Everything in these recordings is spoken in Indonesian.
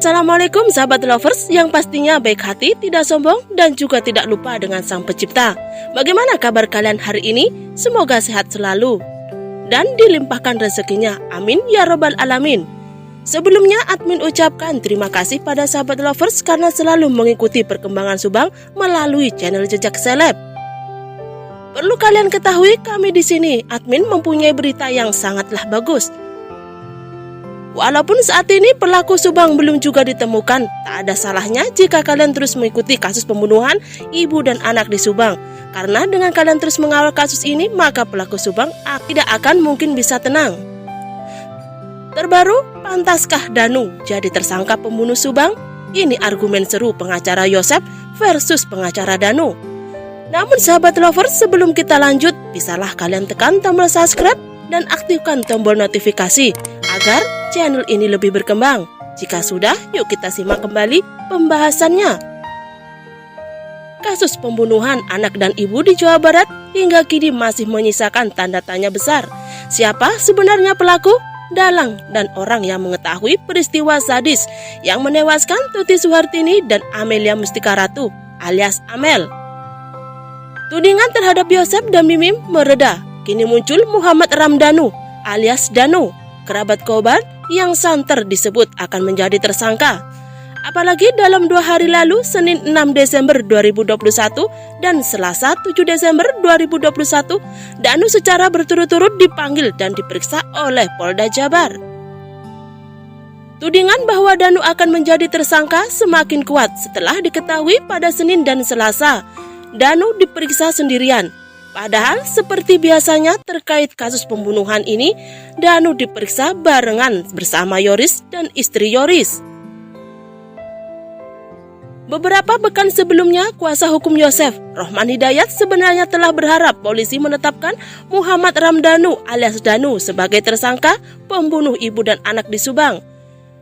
Assalamualaikum sahabat lovers yang pastinya baik hati, tidak sombong, dan juga tidak lupa dengan Sang Pencipta. Bagaimana kabar kalian hari ini? Semoga sehat selalu dan dilimpahkan rezekinya. Amin ya robbal alamin. Sebelumnya admin ucapkan terima kasih pada sahabat lovers karena selalu mengikuti perkembangan Subang melalui channel Jejak Seleb. Perlu kalian ketahui, kami di sini admin mempunyai berita yang sangatlah bagus. Walaupun saat ini pelaku Subang belum juga ditemukan, tak ada salahnya jika kalian terus mengikuti kasus pembunuhan ibu dan anak di Subang. Karena dengan kalian terus mengawal kasus ini, maka pelaku Subang tidak akan mungkin bisa tenang. Terbaru, pantaskah Danu jadi tersangka pembunuh Subang? Ini argumen seru pengacara Yosef versus pengacara Danu. Namun sahabat lovers, sebelum kita lanjut, bisalah kalian tekan tombol subscribe dan aktifkan tombol notifikasi agar channel ini lebih berkembang. Jika sudah, yuk kita simak kembali pembahasannya. Kasus pembunuhan anak dan ibu di Jawa Barat hingga kini masih menyisakan tanda tanya besar. Siapa sebenarnya pelaku, dalang, dan orang yang mengetahui peristiwa sadis yang menewaskan Tuti Suhartini dan Amelia Mustika Ratu alias Amel? Tudingan terhadap Yosef dan Mimim mereda. Kini muncul Muhammad Ramdhanu alias Danu, kerabat korban yang santer disebut akan menjadi tersangka. Apalagi dalam 2 hari lalu, Senin 6 Desember 2021 dan Selasa 7 Desember 2021, Danu secara berturut-turut dipanggil dan diperiksa oleh Polda Jabar. Tudingan bahwa Danu akan menjadi tersangka semakin kuat setelah diketahui pada Senin dan Selasa Danu diperiksa sendirian. Padahal seperti biasanya terkait kasus pembunuhan ini, Danu diperiksa barengan bersama Yoris dan istri Yoris. Beberapa pekan sebelumnya, kuasa hukum Yosef, Rohman Hidayat, sebenarnya telah berharap polisi menetapkan Muhammad Ramdhanu alias Danu sebagai tersangka pembunuh ibu dan anak di Subang.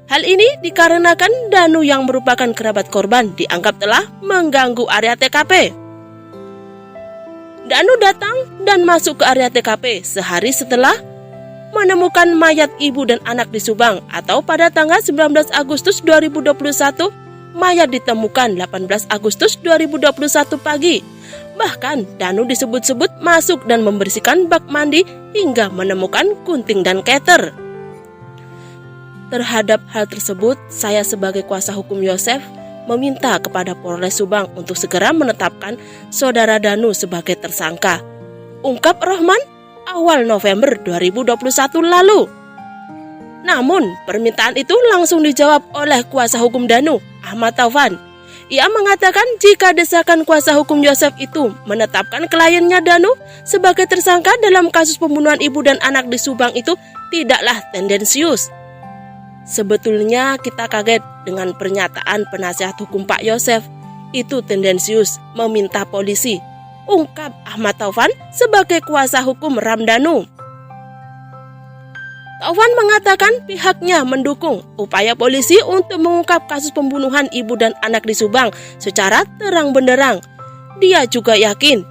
Hal ini dikarenakan Danu yang merupakan kerabat korban dianggap telah mengganggu area TKP. Danu datang dan masuk ke area TKP sehari setelah menemukan mayat ibu dan anak di Subang, atau pada tanggal 19 Agustus 2021, mayat ditemukan 18 Agustus 2021 pagi. Bahkan Danu disebut-sebut masuk dan membersihkan bak mandi hingga menemukan gunting dan keter. Terhadap hal tersebut, saya sebagai kuasa hukum Yosef meminta kepada Polres Subang untuk segera menetapkan saudara Danu sebagai tersangka, ungkap Rohman awal November 2021 lalu. Namun, permintaan itu langsung dijawab oleh kuasa hukum Danu, Ahmad Taufan. Ia mengatakan jika desakan kuasa hukum Yosef itu menetapkan kliennya Danu sebagai tersangka dalam kasus pembunuhan ibu dan anak di Subang itu tidaklah tendensius. Sebetulnya kita kaget dengan pernyataan penasihat hukum Pak Yosef. Itu tendensius meminta polisi, ungkap Ahmad Taufan sebagai kuasa hukum Ramdhanu. Taufan mengatakan pihaknya mendukung upaya polisi untuk mengungkap kasus pembunuhan ibu dan anak di Subang secara terang benderang. Dia juga yakin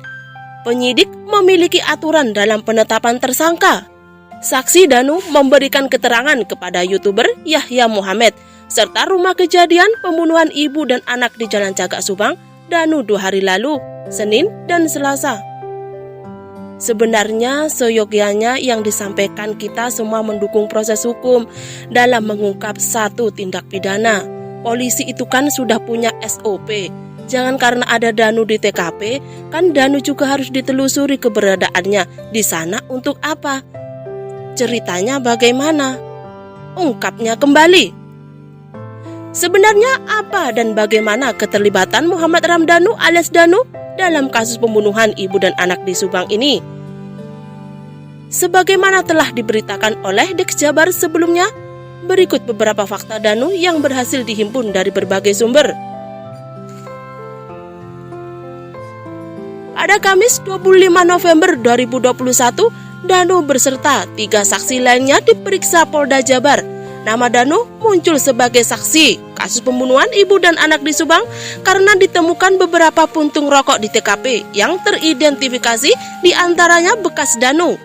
penyidik memiliki aturan dalam penetapan tersangka. Saksi Danu memberikan keterangan kepada YouTuber Yahya Muhammad serta rumah kejadian pembunuhan ibu dan anak di Jalan Cagak Subang, Danu 2 hari lalu, Senin dan Selasa. Sebenarnya seyogyanya yang disampaikan kita semua mendukung proses hukum dalam mengungkap satu tindak pidana. Polisi itu kan sudah punya SOP. Jangan karena ada Danu di TKP, kan Danu juga harus ditelusuri keberadaannya di sana untuk apa? Ceritanya bagaimana? Ungkapnya kembali. Sebenarnya apa dan bagaimana keterlibatan Muhammad Ramdhanu alias Danu dalam kasus pembunuhan ibu dan anak di Subang ini? Sebagaimana telah diberitakan oleh Dex Jabar sebelumnya, berikut beberapa fakta Danu yang berhasil dihimpun dari berbagai sumber. Pada Kamis 25 November 2021, Danu beserta 3 saksi lainnya diperiksa Polda Jabar. Nama Danu muncul sebagai saksi kasus pembunuhan ibu dan anak di Subang karena ditemukan beberapa puntung rokok di TKP yang teridentifikasi diantaranya bekas Danu.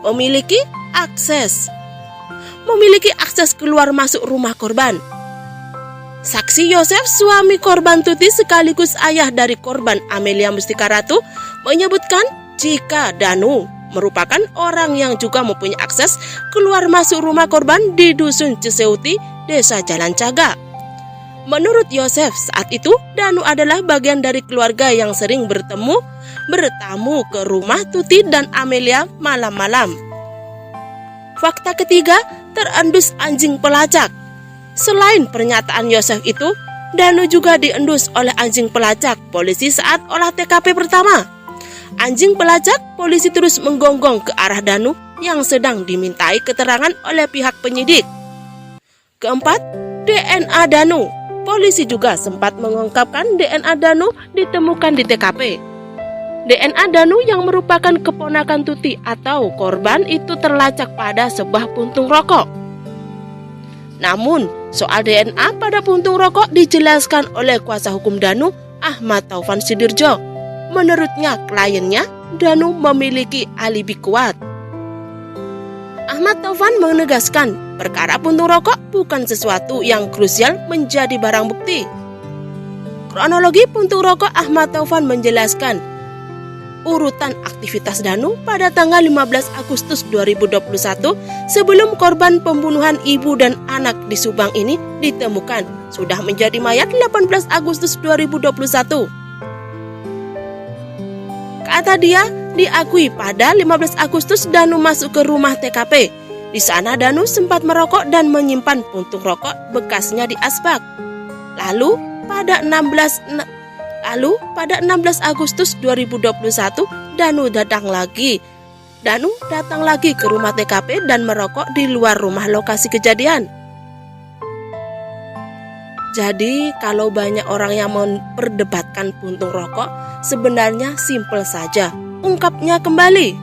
Memiliki akses keluar masuk rumah korban. Saksi Yosef, suami korban Tuti sekaligus ayah dari korban Amelia Mustika Ratu, menyebutkan jika Danu merupakan orang yang juga mempunyai akses keluar masuk rumah korban di Dusun Ciseuti, Desa Jalan Caga. Menurut Yosef, saat itu Danu adalah bagian dari keluarga yang sering bertamu ke rumah Tuti dan Amelia malam-malam. Fakta ketiga, terendus anjing pelacak. Selain pernyataan Yosef itu, Danu juga diendus oleh anjing pelacak polisi saat olah TKP pertama. Anjing pelacak polisi terus menggonggong ke arah Danu yang sedang dimintai keterangan oleh pihak penyidik. Keempat, DNA Danu. Polisi juga sempat mengungkapkan DNA Danu ditemukan di TKP. DNA Danu yang merupakan keponakan Tuti atau korban itu terlacak pada sebuah puntung rokok. Namun, soal DNA pada puntung rokok dijelaskan oleh kuasa hukum Danu, Ahmad Taufan Sudirjo. Menurutnya, kliennya Danu memiliki alibi kuat. Ahmad Taufan menegaskan, perkara puntung rokok bukan sesuatu yang krusial menjadi barang bukti. Kronologi puntung rokok, Ahmad Taufan menjelaskan urutan aktivitas Danu pada tanggal 15 Agustus 2021 sebelum korban pembunuhan ibu dan anak di Subang ini ditemukan sudah menjadi mayat 18 Agustus 2021. Kata dia, diakui pada 15 Agustus Danu masuk ke rumah TKP. Di sana Danu sempat merokok dan menyimpan puntung rokok bekasnya di asbak. Lalu pada 16 Agustus 2021 Danu datang lagi ke rumah TKP dan merokok di luar rumah lokasi kejadian. Jadi kalau banyak orang yang memperdebatkan puntung rokok, sebenarnya simpel saja. Ungkapnya kembali.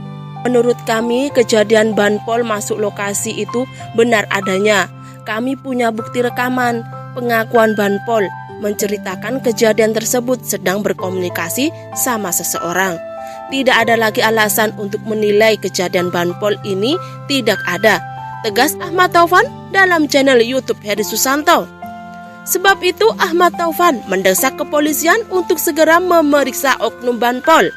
Menurut kami, kejadian Banpol masuk lokasi itu benar adanya. Kami punya bukti rekaman, pengakuan Banpol menceritakan kejadian tersebut sedang berkomunikasi sama seseorang. Tidak ada lagi alasan untuk menilai kejadian Banpol ini, tidak ada, tegas Ahmad Taufan dalam channel YouTube Heri Susanto. Sebab itu Ahmad Taufan mendesak kepolisian untuk segera memeriksa oknum Banpol.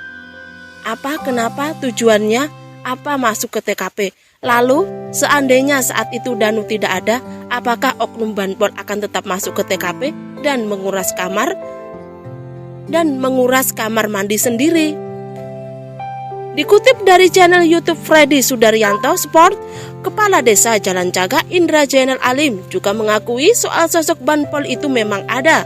Kenapa tujuannya, apa masuk ke TKP? Lalu seandainya saat itu Danu tidak ada, apakah oknum Banpol akan tetap masuk ke TKP dan menguras kamar mandi sendiri? Dikutip dari channel YouTube Freddy Sudaryanto Sport, Kepala Desa Jalan Caga Indra Jainal Alim juga mengakui soal sosok Banpol itu memang ada.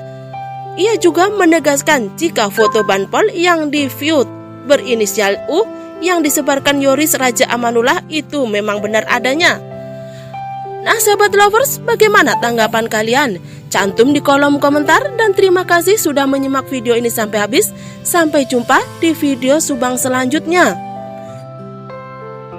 Ia juga menegaskan jika foto Banpol yang di-feud berinisial U yang disebarkan Yoris Raja Amanullah itu memang benar adanya. Nah sahabat lovers, bagaimana tanggapan kalian? Cantum di kolom komentar dan terima kasih sudah menyimak video ini sampai habis. Sampai jumpa di video Subang selanjutnya.